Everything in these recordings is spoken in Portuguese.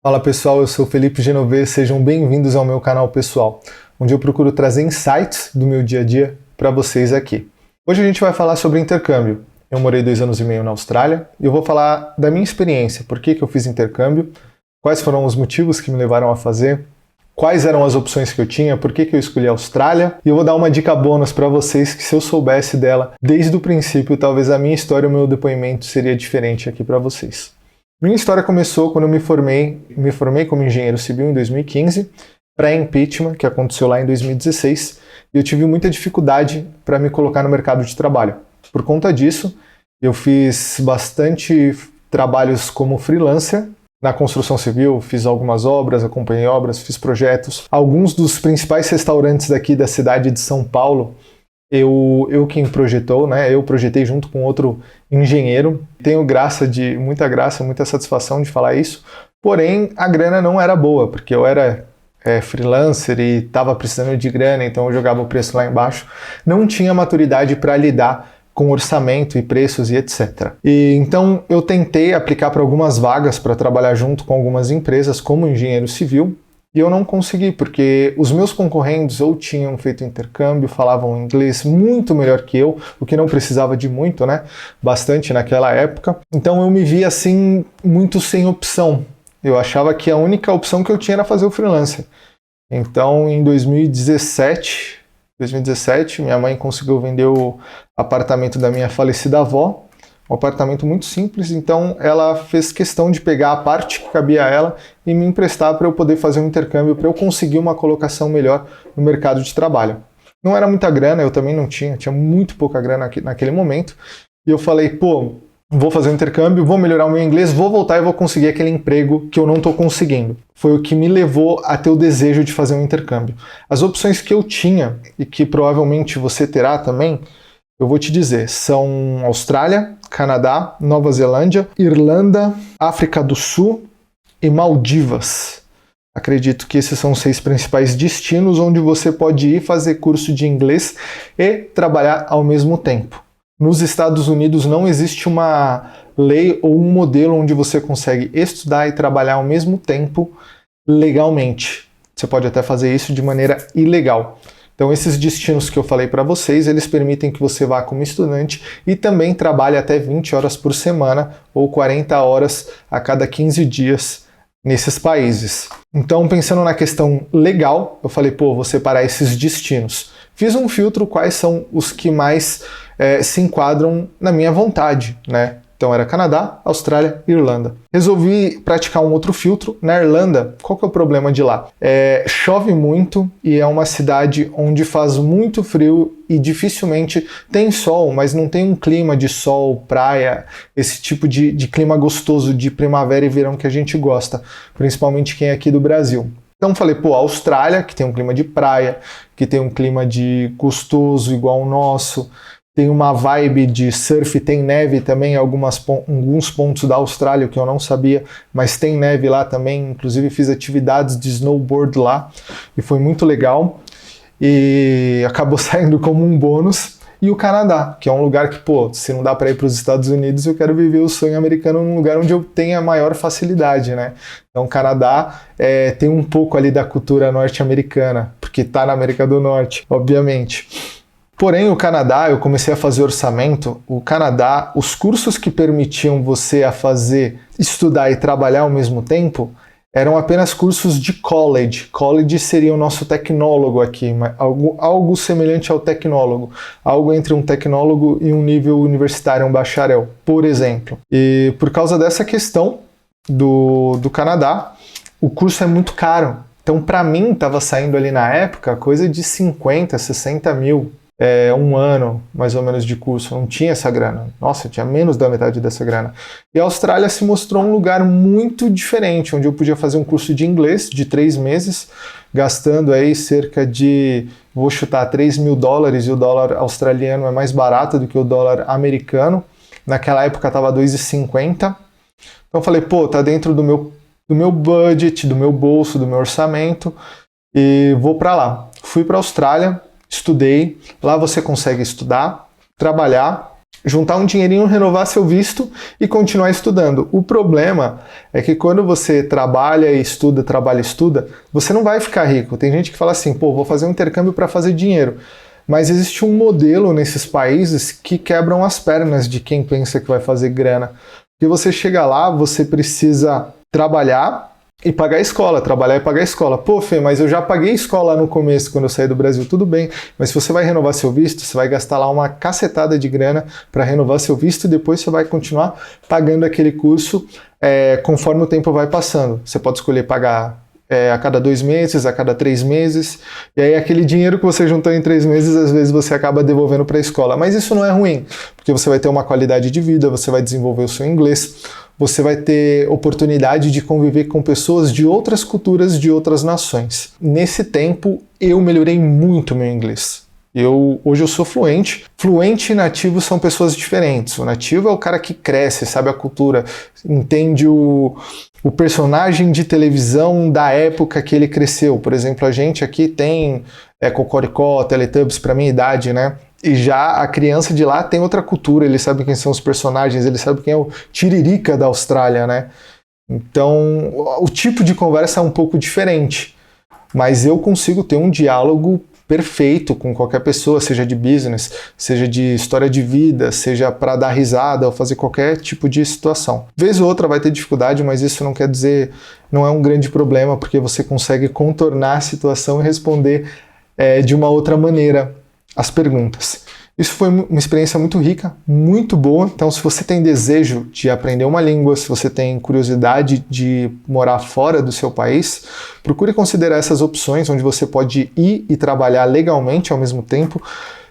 Fala pessoal, eu sou Felipe Genovese, sejam bem-vindos ao meu canal pessoal, onde eu procuro trazer insights do meu dia a dia para vocês aqui. Hoje a gente vai falar sobre intercâmbio. Eu morei 2 anos e meio na Austrália e eu vou falar da minha experiência, por que eu fiz intercâmbio, quais foram os motivos que me levaram a fazer, quais eram as opções que eu tinha, por que eu escolhi a Austrália, e eu vou dar uma dica bônus para vocês que se eu soubesse dela desde o princípio, talvez a minha história, o meu depoimento seria diferente aqui para vocês. Minha história começou quando eu me formei como engenheiro civil em 2015, pré-impeachment, que aconteceu lá em 2016, e eu tive muita dificuldade para me colocar no mercado de trabalho. Por conta disso, eu fiz bastante trabalhos como freelancer na construção civil, fiz algumas obras, acompanhei obras, fiz projetos. Alguns dos principais restaurantes daqui da cidade de São Paulo, eu quem projetou, né? Eu projetei junto com outro engenheiro. Tenho muita satisfação de falar isso. Porém, a grana não era boa, porque eu era freelancer e estava precisando de grana, então eu jogava o preço lá embaixo. Não tinha maturidade para lidar com orçamento e preços e etc. E então eu tentei aplicar para algumas vagas para trabalhar junto com algumas empresas como engenheiro civil. E eu não consegui, porque os meus concorrentes ou tinham feito intercâmbio, falavam inglês muito melhor que eu, o que não precisava de muito, né? Bastante naquela época. Então eu me via assim, muito sem opção. Eu achava que a única opção que eu tinha era fazer o freelancer. Então em 2017, minha mãe conseguiu vender o apartamento da minha falecida avó. Um apartamento muito simples, então ela fez questão de pegar a parte que cabia a ela e me emprestar para eu poder fazer um intercâmbio, para eu conseguir uma colocação melhor no mercado de trabalho. Não era muita grana, eu também não tinha muito pouca grana naquele momento, e eu falei, pô, vou fazer um intercâmbio, vou melhorar o meu inglês, vou voltar e vou conseguir aquele emprego que eu não estou conseguindo. Foi o que me levou a ter o desejo de fazer um intercâmbio. As opções que eu tinha, e que provavelmente você terá também, eu vou te dizer, são Austrália, Canadá, Nova Zelândia, Irlanda, África do Sul e Maldivas. Acredito que esses são os 6 principais destinos onde você pode ir fazer curso de inglês e trabalhar ao mesmo tempo. Nos Estados Unidos não existe uma lei ou um modelo onde você consegue estudar e trabalhar ao mesmo tempo legalmente. Você pode até fazer isso de maneira ilegal. Então esses destinos que eu falei para vocês, eles permitem que você vá como estudante e também trabalhe até 20 horas por semana ou 40 horas a cada 15 dias nesses países. Então pensando na questão legal, eu falei, pô, vou separar esses destinos. Fiz um filtro quais são os que mais se enquadram na minha vontade, né? Então era Canadá, Austrália e Irlanda. Resolvi praticar um outro filtro. Na Irlanda, qual que é o problema de lá? Chove muito e é uma cidade onde faz muito frio e dificilmente tem sol, mas não tem um clima de sol, praia, esse tipo de clima gostoso de primavera e verão que a gente gosta, principalmente quem é aqui do Brasil. Então falei, pô, a Austrália, que tem um clima de praia, que tem um clima de gostoso igual o nosso, tem uma vibe de surf, tem neve também em alguns pontos da Austrália, que eu não sabia, mas tem neve lá também, inclusive fiz atividades de snowboard lá, e foi muito legal, e acabou saindo como um bônus. E o Canadá, que é um lugar que, pô, se não dá para ir para os Estados Unidos, eu quero viver o sonho americano num lugar onde eu tenha maior facilidade, né? Então o Canadá tem um pouco ali da cultura norte-americana, porque tá na América do Norte, obviamente. Porém, o Canadá, eu comecei a fazer orçamento. O Canadá, os cursos que permitiam você a estudar e trabalhar ao mesmo tempo, eram apenas cursos de college. College seria o nosso tecnólogo aqui, algo semelhante ao tecnólogo. Algo entre um tecnólogo e um nível universitário, um bacharel, por exemplo. E por causa dessa questão do Canadá, o curso é muito caro. Então, para mim, estava saindo ali na época coisa de 50, 60 mil. Um ano, mais ou menos, de curso, não tinha essa grana. Nossa, eu tinha menos da metade dessa grana. E a Austrália se mostrou um lugar muito diferente, onde eu podia fazer um curso de inglês de 3 meses, gastando aí cerca de, vou chutar, $3.000, e o dólar australiano é mais barato do que o dólar americano. Naquela época estava 2,50. Então eu falei, pô, tá dentro do meu budget, do meu bolso, do meu orçamento, e vou para lá. Fui para a Austrália, estudei, lá você consegue estudar, trabalhar juntar um dinheirinho, renovar seu visto e continuar estudando. O problema é que quando você trabalha e estuda, você não vai ficar rico. Tem gente que fala assim, pô, vou fazer um intercâmbio para fazer dinheiro. Mas existe um modelo nesses países que quebram as pernas de quem pensa que vai fazer grana. Porque você chega lá, você precisa trabalhar e pagar a escola, trabalhar e pagar a escola. Pô, Fê, mas eu já paguei escola no começo, quando eu saí do Brasil, tudo bem, mas se você vai renovar seu visto, você vai gastar lá uma cacetada de grana para renovar seu visto e depois você vai continuar pagando aquele curso conforme o tempo vai passando. Você pode escolher pagar a cada 2 meses, a cada 3 meses, e aí aquele dinheiro que você juntou em 3 meses, às vezes você acaba devolvendo para a escola. Mas isso não é ruim, porque você vai ter uma qualidade de vida, você vai desenvolver o seu inglês, você vai ter oportunidade de conviver com pessoas de outras culturas, de outras nações. Nesse tempo, eu melhorei muito meu inglês. Hoje eu sou fluente. Fluente e nativo são pessoas diferentes. O nativo é o cara que cresce, sabe a cultura, entende o personagem de televisão da época que ele cresceu. Por exemplo, a gente aqui tem Cocoricó, Teletubbies, pra minha idade, né? E já a criança de lá tem outra cultura, ele sabe quem são os personagens, ele sabe quem é o Tiririca da Austrália, né? Então, o tipo de conversa é um pouco diferente. Mas eu consigo ter um diálogo perfeito com qualquer pessoa, seja de business, seja de história de vida, seja para dar risada ou fazer qualquer tipo de situação. Vez ou outra vai ter dificuldade, mas isso não quer dizer, não é um grande problema, porque você consegue contornar a situação e responder de uma outra maneira as perguntas. Isso foi uma experiência muito rica, muito boa. Então, se você tem desejo de aprender uma língua, se você tem curiosidade de morar fora do seu país, procure considerar essas opções onde você pode ir e trabalhar legalmente ao mesmo tempo.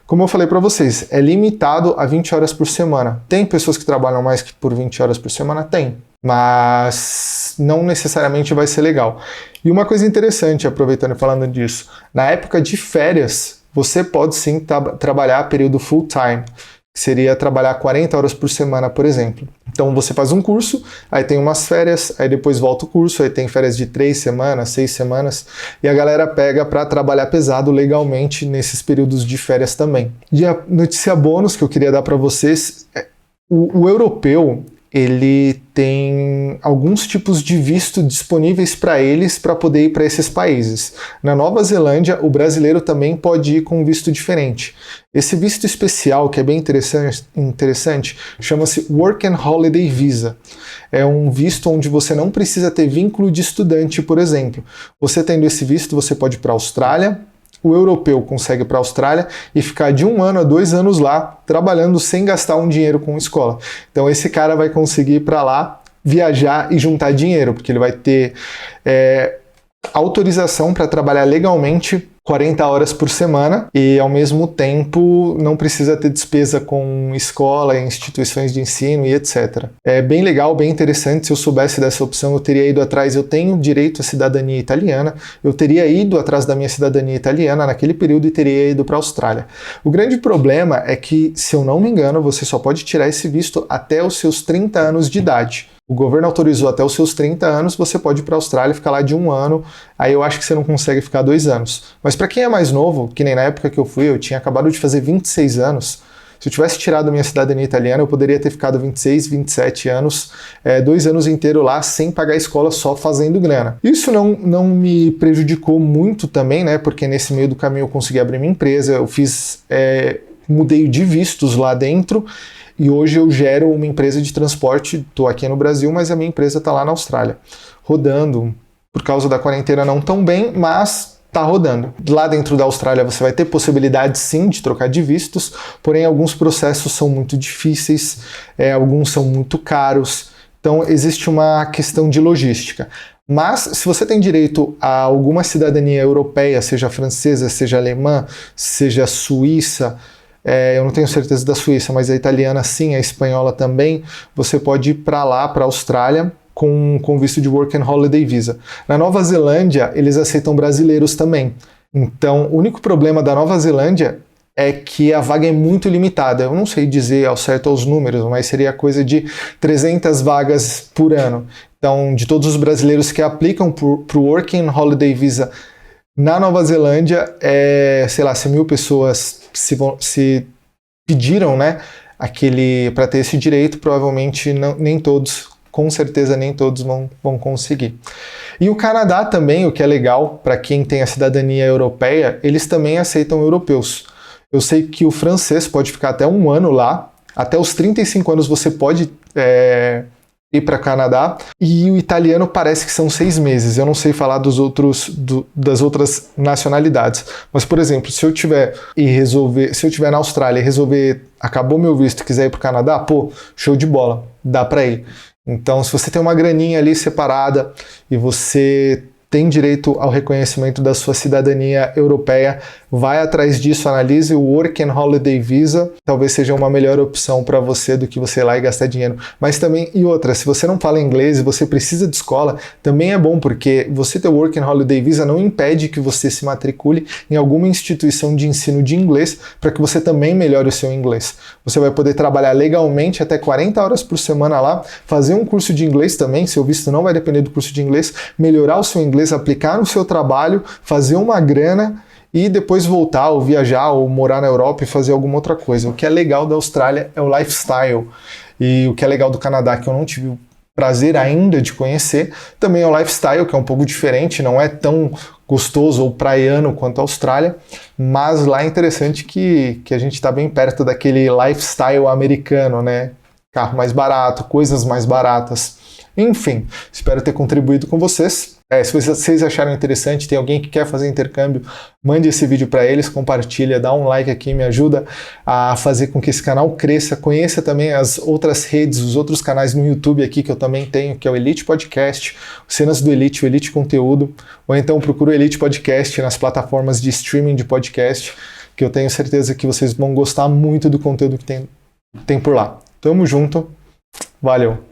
Como eu falei para vocês, é limitado a 20 horas por semana. Tem pessoas que trabalham mais que por 20 horas por semana? Tem. Mas não necessariamente vai ser legal. E uma coisa interessante, aproveitando e falando disso, na época de férias, você pode sim trabalhar período full time, que seria trabalhar 40 horas por semana, por exemplo. Então você faz um curso, aí tem umas férias, aí depois volta o curso, aí tem férias de 3 semanas, 6 semanas, e a galera pega para trabalhar pesado legalmente nesses períodos de férias também. E a notícia bônus que eu queria dar para vocês é o europeu, ele tem alguns tipos de visto disponíveis para eles para poder ir para esses países. Na Nova Zelândia, o brasileiro também pode ir com um visto diferente. Esse visto especial, que é bem interessante, chama-se Work and Holiday Visa. É um visto onde você não precisa ter vínculo de estudante, por exemplo. Você tendo esse visto, você pode ir para a Austrália. O europeu consegue ir para a Austrália e ficar de 1 ano a 2 anos lá, trabalhando sem gastar um dinheiro com escola. Então esse cara vai conseguir ir para lá, viajar e juntar dinheiro, porque ele vai ter autorização para trabalhar legalmente 40 horas por semana e, ao mesmo tempo, não precisa ter despesa com escola, instituições de ensino e etc. É bem legal, bem interessante. Se eu soubesse dessa opção, eu teria ido atrás. Eu tenho direito à cidadania italiana, eu teria ido atrás da minha cidadania italiana naquele período e teria ido para a Austrália. O grande problema é que, se eu não me engano, você só pode tirar esse visto até os seus 30 anos de idade. O governo autorizou até os seus 30 anos, você pode ir para a Austrália e ficar lá de 1 ano, aí eu acho que você não consegue ficar 2 anos. Mas para quem é mais novo, que nem na época que eu fui, eu tinha acabado de fazer 26 anos, se eu tivesse tirado a minha cidadania italiana, eu poderia ter ficado 26, 27 anos, 2 anos inteiros lá, sem pagar a escola, só fazendo grana. Isso não me prejudicou muito também, né, porque nesse meio do caminho eu consegui abrir minha empresa, eu mudei de vistos lá dentro, e hoje eu gero uma empresa de transporte, estou aqui no Brasil, mas a minha empresa está lá na Austrália, rodando. Por causa da quarentena não tão bem, mas está rodando. Lá dentro da Austrália você vai ter possibilidade sim de trocar de vistos, porém alguns processos são muito difíceis, alguns são muito caros, então existe uma questão de logística. Mas se você tem direito a alguma cidadania europeia, seja francesa, seja alemã, seja suíça, eu não tenho certeza da Suíça, mas a italiana sim, a espanhola também, você pode ir para lá, para a Austrália, com visto de Work and Holiday Visa. Na Nova Zelândia, eles aceitam brasileiros também. Então, o único problema da Nova Zelândia é que a vaga é muito limitada. Eu não sei dizer ao certo os números, mas seria coisa de 300 vagas por ano. Então, de todos os brasileiros que aplicam para o Work and Holiday Visa na Nova Zelândia, sei lá, se 1.000 pessoas se pediram, né, para ter esse direito, provavelmente nem todos, com certeza nem todos vão conseguir. E o Canadá também, o que é legal, para quem tem a cidadania europeia, eles também aceitam europeus. Eu sei que o francês pode ficar até 1 ano lá, até os 35 anos você pode ir para o Canadá, e o italiano parece que são 6 meses. Eu não sei falar das outras nacionalidades. Mas, por exemplo, se eu tiver na Austrália e resolver, acabou meu visto e quiser ir para o Canadá, pô, show de bola, dá para ir. Então, se você tem uma graninha ali separada e você tem direito ao reconhecimento da sua cidadania europeia, vai atrás disso, analise o Work and Holiday Visa, talvez seja uma melhor opção para você do que você ir lá e gastar dinheiro. Mas também, e outra, se você não fala inglês e você precisa de escola, também é bom, porque você ter o Work and Holiday Visa não impede que você se matricule em alguma instituição de ensino de inglês para que você também melhore o seu inglês. Você vai poder trabalhar legalmente até 40 horas por semana lá, fazer um curso de inglês também, seu visto não vai depender do curso de inglês, melhorar o seu inglês, aplicar no seu trabalho, fazer uma grana e depois voltar ou viajar ou morar na Europa e fazer alguma outra coisa. O que é legal da Austrália é o lifestyle, e o que é legal do Canadá, que eu não tive o prazer ainda de conhecer, também é o lifestyle, que é um pouco diferente, não é tão gostoso ou praiano quanto a Austrália, mas lá é interessante que a gente está bem perto daquele lifestyle americano, né? Carro mais barato, coisas mais baratas. Enfim, espero ter contribuído com vocês. Se vocês acharam interessante, tem alguém que quer fazer intercâmbio, mande esse vídeo para eles, compartilha, dá um like aqui, me ajuda a fazer com que esse canal cresça. Conheça também as outras redes, os outros canais no YouTube aqui que eu também tenho, que é o Elite Podcast, o Cenas do Elite, o Elite Conteúdo, ou então procura o Elite Podcast nas plataformas de streaming de podcast, que eu tenho certeza que vocês vão gostar muito do conteúdo que tem por lá. Tamo junto, valeu!